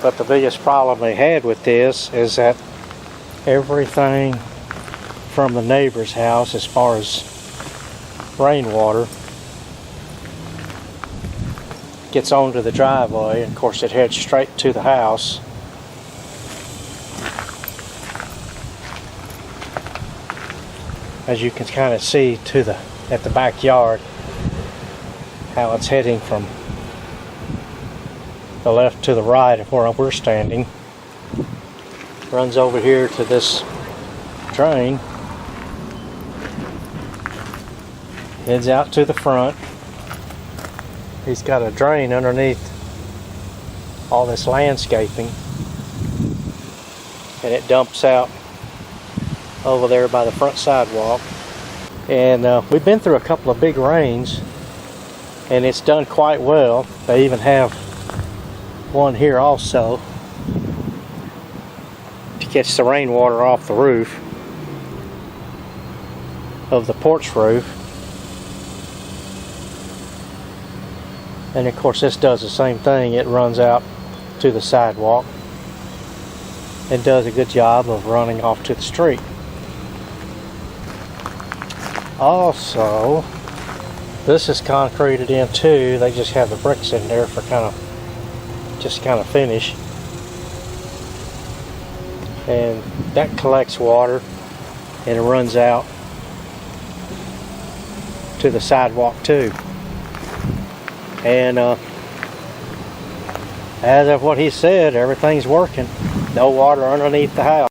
But the biggest problem they had with this is that everything from the neighbor's house, as far as rainwater, gets onto the driveway, and of course it heads straight to the house. As you can kind of see at the backyard, how it's heading from the left to the right of where we're standing. Runs over here to this drain, heads out to the front. He's got a drain underneath all this landscaping, and it dumps out over there by the front sidewalk. And we've been through a couple of big rains, and it's done quite well. They even have one here also to catch the rainwater off the roof of the porch roof. And of course this does the same thing. It runs out to the sidewalk and does a good job of running off to the street. Also, this is concreted in too. They just have the bricks in there for kind of finish. And that collects water and it runs out to the sidewalk too. And as of what he said, everything's working. No water underneath the house.